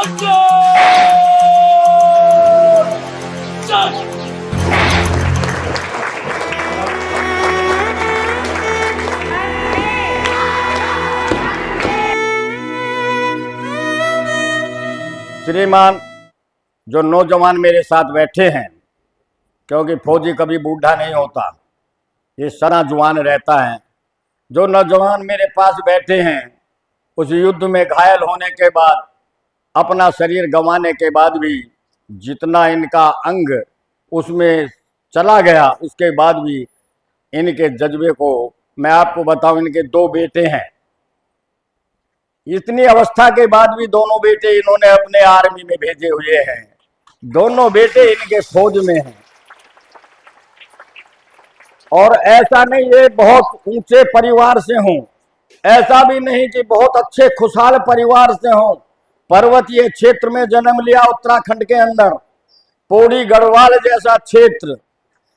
श्रीमान, जो नौजवान मेरे साथ बैठे हैं, क्योंकि फौजी कभी बूढ़ा नहीं होता, ये सना जुआन रहता है। जो नौजवान मेरे पास बैठे हैं, उस युद्ध में घायल होने के बाद, अपना शरीर गंवाने के बाद भी जितना इनका अंग उसमें चला गया, उसके बाद भी इनके जज्बे को मैं आपको बताऊं, इनके 2 बेटे हैं। इतनी अवस्था के बाद भी दोनों बेटे इन्होंने अपने आर्मी में भेजे हुए हैं। दोनों बेटे इनके फौज में हैं। और ऐसा नहीं ये बहुत ऊंचे परिवार से हों, ऐसा भी नहीं कि बहुत अच्छे खुशहाल परिवार से हों। पर्वतीय क्षेत्र में जन्म लिया, उत्तराखंड के अंदर पौड़ी गढ़वाल जैसा क्षेत्र,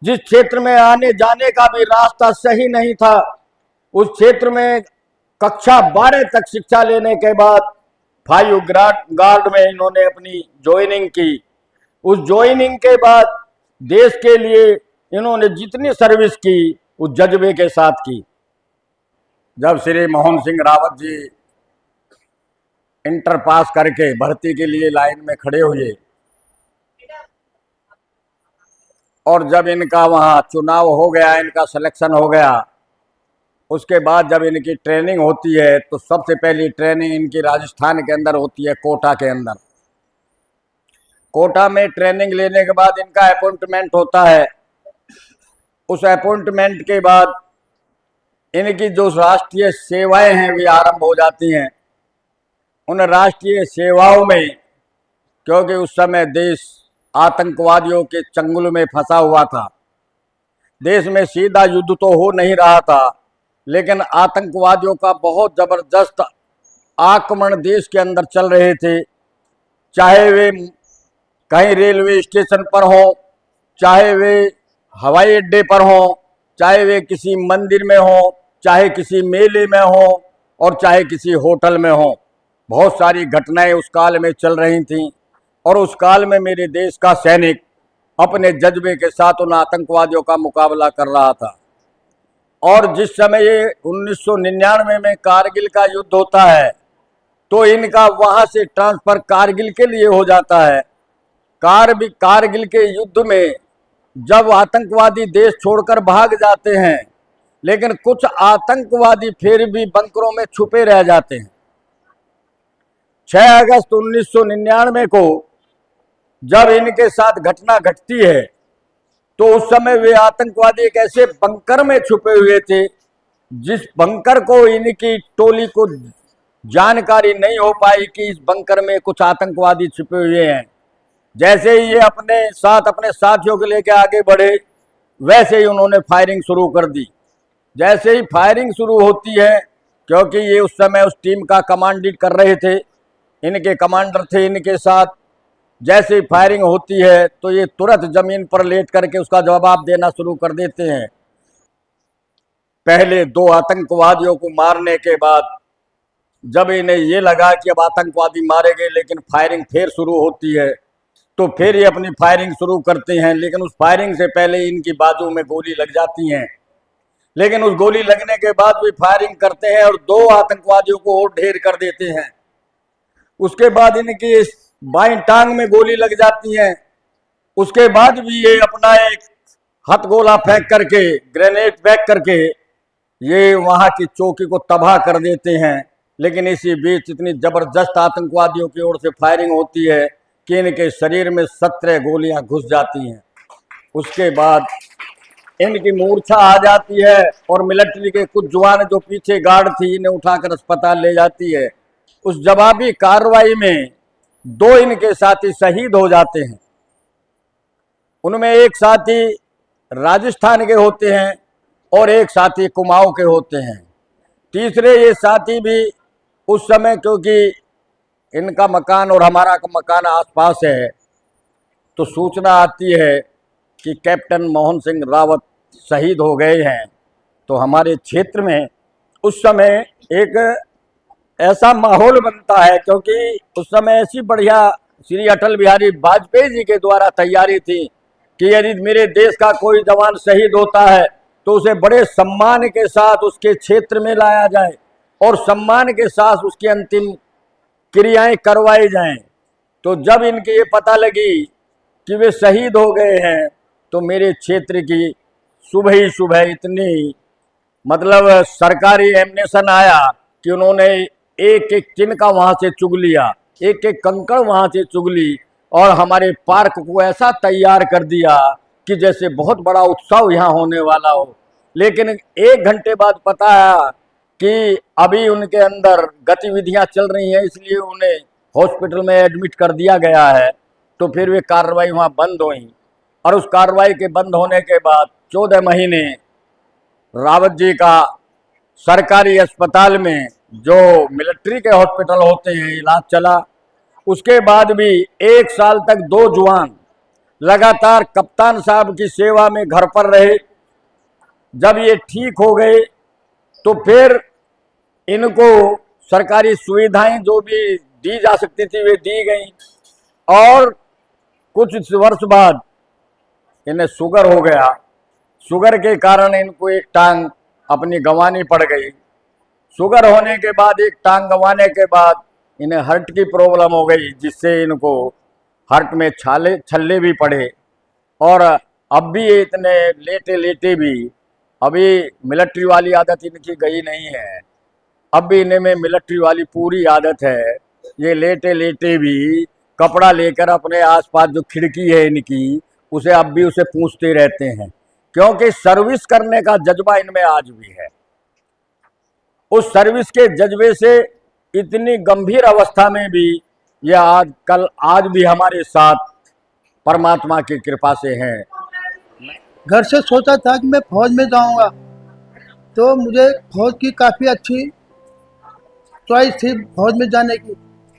जिस क्षेत्र में आने जाने का भी रास्ता सही नहीं था, उस क्षेत्र में कक्षा 12 तक शिक्षा लेने के बाद 5 गार्ड में इन्होंने अपनी ज्वाइनिंग की। उस ज्वाइनिंग के बाद देश के लिए इन्होंने जितनी सर्विस की उस जज्बे के साथ की। जब श्री मोहन सिंह रावत जी इंटर पास करके भर्ती के लिए लाइन में खड़े हुए और जब इनका वहां चुनाव हो गया, इनका सिलेक्शन हो गया, उसके बाद जब इनकी ट्रेनिंग होती है तो सबसे पहली ट्रेनिंग इनकी राजस्थान के अंदर होती है, कोटा के अंदर। कोटा में ट्रेनिंग लेने के बाद इनका अपॉइंटमेंट होता है। उस अपॉइंटमेंट के बाद इनकी जो राष्ट्रीय सेवाएं हैं वे आरंभ हो जाती हैं। उन राष्ट्रीय सेवाओं में, क्योंकि उस समय देश आतंकवादियों के चंगुल में फंसा हुआ था, देश में सीधा युद्ध तो हो नहीं रहा था, लेकिन आतंकवादियों का बहुत जबरदस्त आक्रमण देश के अंदर चल रहे थे। चाहे वे कहीं रेलवे स्टेशन पर हों, चाहे वे हवाई अड्डे पर हों, चाहे वे किसी मंदिर में हों, चाहे किसी मेले में हों और चाहे किसी होटल में हों, बहुत सारी घटनाएं उस काल में चल रही थीं। और उस काल में मेरे देश का सैनिक अपने जज्बे के साथ उन आतंकवादियों का मुकाबला कर रहा था। और जिस समय ये 1999 में कारगिल का युद्ध होता है तो इनका वहां से ट्रांसफर कारगिल के लिए हो जाता है। कारगिल के युद्ध में जब आतंकवादी देश छोड़कर भाग जाते हैं, लेकिन कुछ आतंकवादी फिर भी बंकरों में छुपे रह जाते हैं। 6 अगस्त 1999 को जब इनके साथ घटना घटती है तो उस समय वे आतंकवादी एक ऐसे बंकर में छुपे हुए थे जिस बंकर को इनकी टोली को जानकारी नहीं हो पाई कि इस बंकर में कुछ आतंकवादी छुपे हुए हैं। जैसे ही ये अपने साथियों को लेकर आगे बढ़े, वैसे ही उन्होंने फायरिंग शुरू कर दी। जैसे ही फायरिंग शुरू होती है, क्योंकि ये उस समय उस टीम का कमांडिंग कर रहे थे, इनके कमांडर थे इनके साथ, जैसे ही फायरिंग होती है तो ये तुरंत जमीन पर लेट करके उसका जवाब देना शुरू कर देते हैं। पहले 2 आतंकवादियों को मारने के बाद जब इन्हें ये लगा कि अब आतंकवादी मारे गए, लेकिन फायरिंग फिर शुरू होती है, तो फिर ये अपनी फायरिंग शुरू करते हैं। लेकिन उस फायरिंग से पहले इनकी बाजू में गोली लग जाती है। लेकिन उस गोली लगने के बाद भी फायरिंग करते हैं और 2 आतंकवादियों को और ढेर कर देते हैं। उसके बाद इनकी बाईं टांग में गोली लग जाती है। उसके बाद भी ये अपना एक हथगोला फेंक करके, ग्रेनेड फेंक करके ये वहां की चौकी को तबाह कर देते हैं। लेकिन इसी बीच इतनी जबरदस्त आतंकवादियों की ओर से फायरिंग होती है कि इनके शरीर में 17 गोलियां घुस जाती हैं। उसके बाद इनकी मूर्छा आ जाती है और मिलिट्री के कुछ जवान जो पीछे गार्ड थी इन्हें उठाकर अस्पताल ले जाती है। उस जवाबी कार्रवाई में 2 इनके साथी शहीद हो जाते हैं। उनमें एक साथी राजस्थान के होते हैं और एक साथी कुमाऊं के होते हैं। तीसरे ये साथी भी उस समय, क्योंकि इनका मकान और हमारा मकान आसपास है, तो सूचना आती है कि कैप्टन मोहन सिंह रावत शहीद हो गए हैं। तो हमारे क्षेत्र में उस समय एक ऐसा माहौल बनता है, क्योंकि उस समय ऐसी बढ़िया श्री अटल बिहारी वाजपेयी जी के द्वारा तैयारी थी कि यदि मेरे देश का कोई जवान शहीद होता है तो उसे बड़े सम्मान के साथ उसके क्षेत्र में लाया जाए और सम्मान के साथ उसकी अंतिम क्रियाएं करवाई जाएं। तो जब इनके ये पता लगी कि वे शहीद हो गए हैं तो मेरे क्षेत्र की सुबह ही सुबह इतनी मतलब सरकारी एमनेशन आया कि उन्होंने एक एक तिनका वहां से चुग लिया, एक एक कंकड़ वहां से चुग ली और हमारे पार्क को ऐसा तैयार कर दिया कि जैसे बहुत बड़ा उत्सव यहाँ होने वाला हो। लेकिन 1 घंटे बाद पता है कि अभी उनके अंदर गतिविधियां चल रही हैं, इसलिए उन्हें हॉस्पिटल में एडमिट कर दिया गया है। तो फिर वे कार्रवाई वहाँ बंद हुई और उस कार्रवाई के बंद होने के बाद 14 महीने रावत जी का सरकारी अस्पताल में, जो मिलिट्री के हॉस्पिटल होते हैं, इलाज चला। उसके बाद भी 1 साल तक 2 जवान लगातार कप्तान साहब की सेवा में घर पर रहे। जब ये ठीक हो गए तो फिर इनको सरकारी सुविधाएं जो भी दी जा सकती थी वे दी गई और कुछ वर्ष बाद इन्हें शुगर हो गया। शुगर के कारण इनको एक टांग अपनी गंवानी पड़ गई। शुगर होने के बाद एक टांग गंवाने के बाद इन्हें हार्ट की प्रॉब्लम हो गई, जिससे इनको हार्ट में छल्ले भी पड़े। और अब भी ये इतने लेटे लेटे भी अभी मिलिट्री वाली आदत इनकी गई नहीं है। अब भी इन्हें में मिलिट्री वाली पूरी आदत है। ये लेटे लेटे भी कपड़ा लेकर अपने आसपास जो खिड़की है इनकी उसे अब भी उसे पूछते रहते हैं, क्योंकि सर्विस करने का जज्बा इनमें आज भी है। उस सर्विस के जज्बे से इतनी गंभीर अवस्था में भी ये आज भी हमारे साथ परमात्मा की कृपा से हैं। घर से सोचा था कि मैं फौज में जाऊंगा, तो मुझे फौज की काफ़ी अच्छी चॉइस थी फौज में जाने की।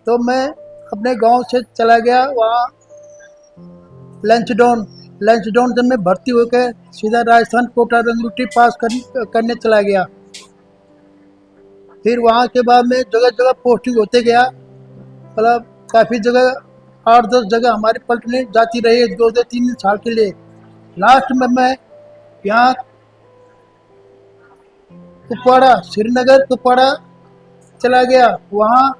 तो मैं अपने गांव से चला गया वहाँ लंचडाउन से मैं भर्ती होकर सीधा राजस्थान कोटा रंगरूटी पास करने चला गया। फिर वहाँ के बाद मैं जगह जगह पोस्टिंग होते गया, मतलब काफ़ी जगह 8-10 जगह हमारी पलटने जाती रही 2-3 साल के लिए। लास्ट में मैं यहाँ कुपवाड़ा, श्रीनगर कुपवाड़ा चला गया। वहाँ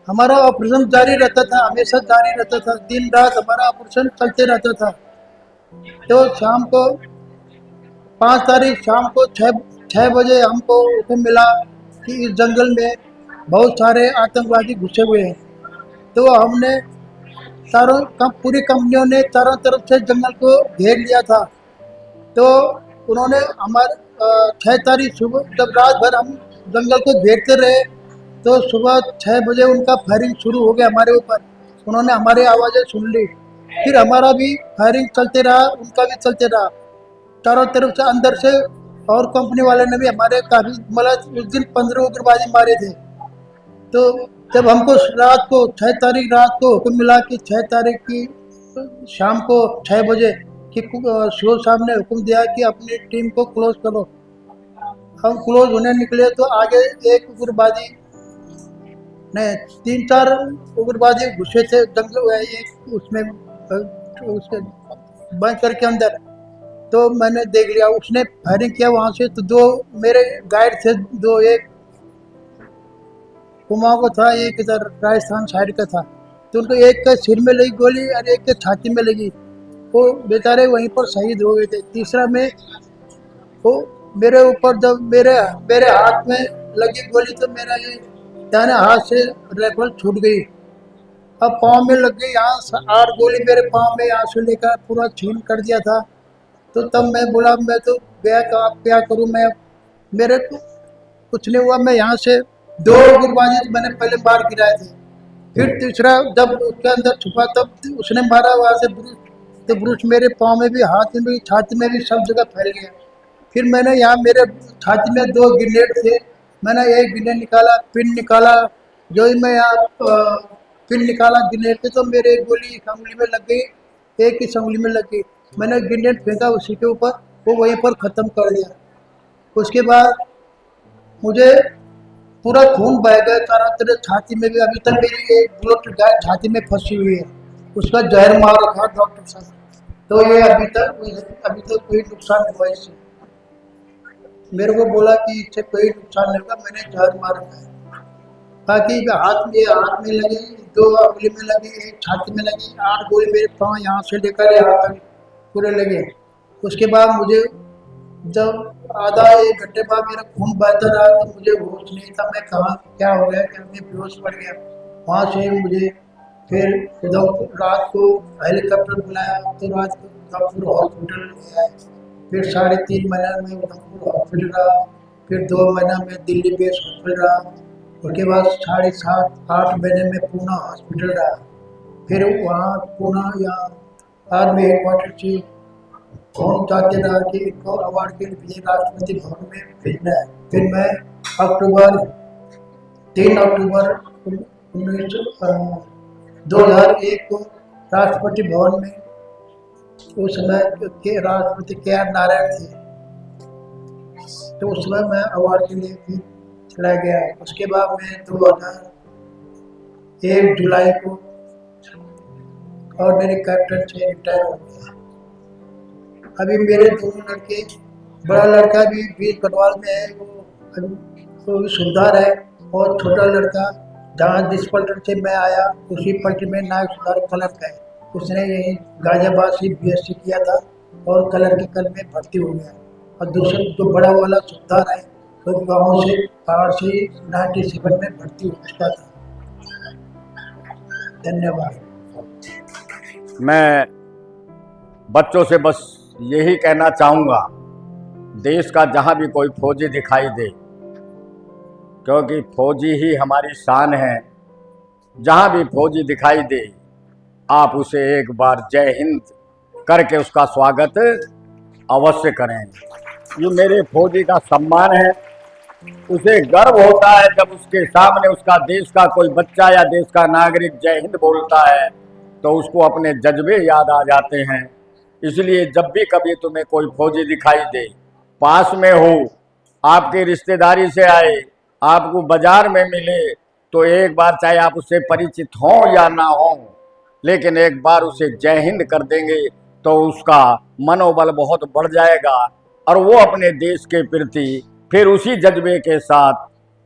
हमारा ऑपरेशन जारी रहता था, हमेशा जारी रहता था, दिन रात हमारा ऑपरेशन चलते रहता था। तो शाम को 5 तारीख शाम को 6 बजे हमको हुक्म मिला कि इस जंगल में बहुत सारे आतंकवादी घुसे हुए हैं। तो हमने पूरी कंपनियों ने चारों तरफ से जंगल को घेर लिया था। तो उन्होंने हमारे 6 तारीख सुबह जब रात भर हम जंगल को घेरते रहे तो सुबह 6 बजे उनका फायरिंग शुरू हो गया हमारे ऊपर। उन्होंने हमारी आवाज़ें सुन ली, फिर हमारा भी फायरिंग चलते रहा, उनका भी चलते रहा चारों तरफ से अंदर से। और कंपनी वाले ने भी हमारे काफ़ी मतलब उस दिन 15 उग्रवादी मारे थे। तो जब हमको रात को 6 तारीख रात को हुक्म मिला कि 6 तारीख की शाम को 6 बजे कि सीओ साहब ने हुक्म दिया कि अपनी टीम को क्लोज करो। हम क्लोज होने निकले तो आगे एक उग्रवादी ने 3-4 उग्रवादी घुसे थे जंगल एक उसमें उसके बंकर के अंदर। तो मैंने देख लिया, उसने फायरिंग किया वहाँ से। तो 2 मेरे गाइड थे, 2, एक कुमाऊं का था, एक इधर राजस्थान साइड का था। तो उनको एक के सिर में लगी गोली और एक के छाती में लगी, वो बेचारे वहीं पर शहीद हो गए थे। तीसरा में वो मेरे ऊपर जब मेरे हाथ में लगी गोली तो मेरा ये दाहिने हाथ से राइफल छूट गई, अब पाँव में लग गई। यहाँ 8 गोली मेरे पाँव में, यहाँ से लेकर पूरा छीन कर दिया था। तो तब मैं बोला मैं तो गया, क्या करूँ मैं, मेरे को कुछ नहीं हुआ। मैं यहाँ से 2 उग्रवादी मैंने पहले मार गिराए थे, फिर तीसरा जब उसके अंदर छुपा तब उसने मारा वहाँ से ब्रूस। तो ब्रूस मेरे पाँव में भी, हाथ में भी, छाती में भी, सब जगह फैल गया। फिर मैंने यहाँ मेरे छाती में 2 ग्रेनेड थे, मैंने एक ग्रेनेड निकाला, पिन निकाला, जो ही मैं यहाँ पिन निकाला ग्रेनेड के तो मेरे गोली एक उंगली में लग गई, एक ही उंगली में लग गई। मैंने ग्रेनेड फेंका उसी के ऊपर, वो वहीं पर ख़त्म कर दिया। उसके बाद मुझे पूरा खून बह गया चारों तरफ, छाती में भी अभी तक मेरी एक बुलेट गाय छाती में फंसी हुई है, उसका जहर मार रखा डॉक्टर साहब। तो ये अभी तक कोई नुकसान नहीं हुआ इससे। मेरे को बोला कि इससे कोई नुकसान नहीं होगा, मैंने जहर मार रखा है। बाकी हाथ में लगी, 2 उंगली में लगी, एक छाती में लगी, 8 गोली मेरे पाँव यहाँ से लेकर यहाँ तक पूरे लगे। उसके बाद मुझे जब आधा 1 घंटे बाद मेरा खून बहता रहा तो मुझे होश नहीं था, मैं कहाँ क्या हो गया, क्या मैं बेहोश पड़ गया। वहाँ से मुझे फिर रात को हेलीकॉप्टर बुलाया, तो रात को उधमपुर हॉस्पिटल ले आए। फिर 3.5 महीना में उधमपुर हॉस्पिटल रहा, फिर 2 महीना में दिल्ली बेस हॉस्पिटल रहा, उसके बाद 7.5-8 महीने में पूना हॉस्पिटल रहा। फिर वहाँ पूना या आर्मी हेडक्वार्टर से फोन चाहते रहा कि इनको अवार्ड के लिए राष्ट्रपति भवन में भेजना है। फिर मैं 3 अक्टूबर 2001 को राष्ट्रपति भवन में, उस समय के राष्ट्रपति KR नारायण थे, तो उस समय मैं अवार्ड के लिए भी चला गया। उसके बाद मैं 2001 जुलाई को ऑर्डिनरी कैप्टन से रिटायर हो गया। अभी मेरे 2 लड़के, बड़ा लड़का भी वीर गढ़वाल में है, वो अभी तो सुधार है, और छोटा लड़का जहाँ जिस पलटन से मैं आया उसी पलटन में नायक सुधार कलर का है, उसने यही गाजियाबाद से BSc किया था और कलर के कल में भर्ती हो गया। और दूसरा जो बड़ा वाला सुधार है तो गाँव से पहाड़ से 97 में भर्ती हो चुका था। धन्यवाद। मैं बच्चों से बस यही कहना चाहूँगा, देश का जहाँ भी कोई फौजी दिखाई दे, क्योंकि फौजी ही हमारी शान है, जहाँ भी फौजी दिखाई दे आप उसे एक बार जय हिंद करके उसका स्वागत अवश्य करें। ये मेरे फौजी का सम्मान है, उसे गर्व होता है जब उसके सामने उसका देश का कोई बच्चा या देश का नागरिक जय हिंद बोलता है तो उसको अपने जज्बे याद आ जाते हैं। इसलिए जब भी कभी तुम्हें कोई फौजी दिखाई दे, पास में हो, आपके रिश्तेदारी से आए, आपको बाजार में मिले, तो एक बार चाहे आप उससे परिचित हों या ना हों, लेकिन एक बार उसे जय हिंद कर देंगे तो उसका मनोबल बहुत बढ़ जाएगा और वो अपने देश के प्रति फिर उसी जज्बे के साथ,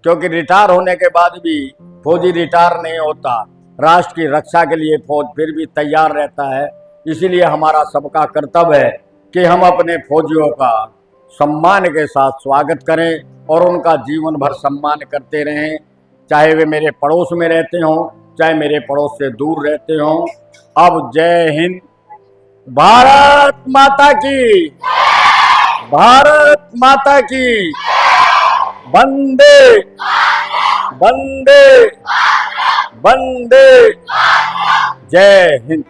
क्योंकि रिटायर होने के बाद भी फौजी रिटायर नहीं होता, राष्ट्र की रक्षा के लिए फौज फिर भी तैयार रहता है। इसीलिए हमारा सबका कर्तव्य है कि हम अपने फौजियों का सम्मान के साथ स्वागत करें और उनका जीवन भर सम्मान करते रहें, चाहे वे मेरे पड़ोस में रहते हों, चाहे मेरे पड़ोस से दूर रहते हों। अब जय हिंद, भारत माता की, भारत माता की, वंदे वंदे वंदे, जय हिंद।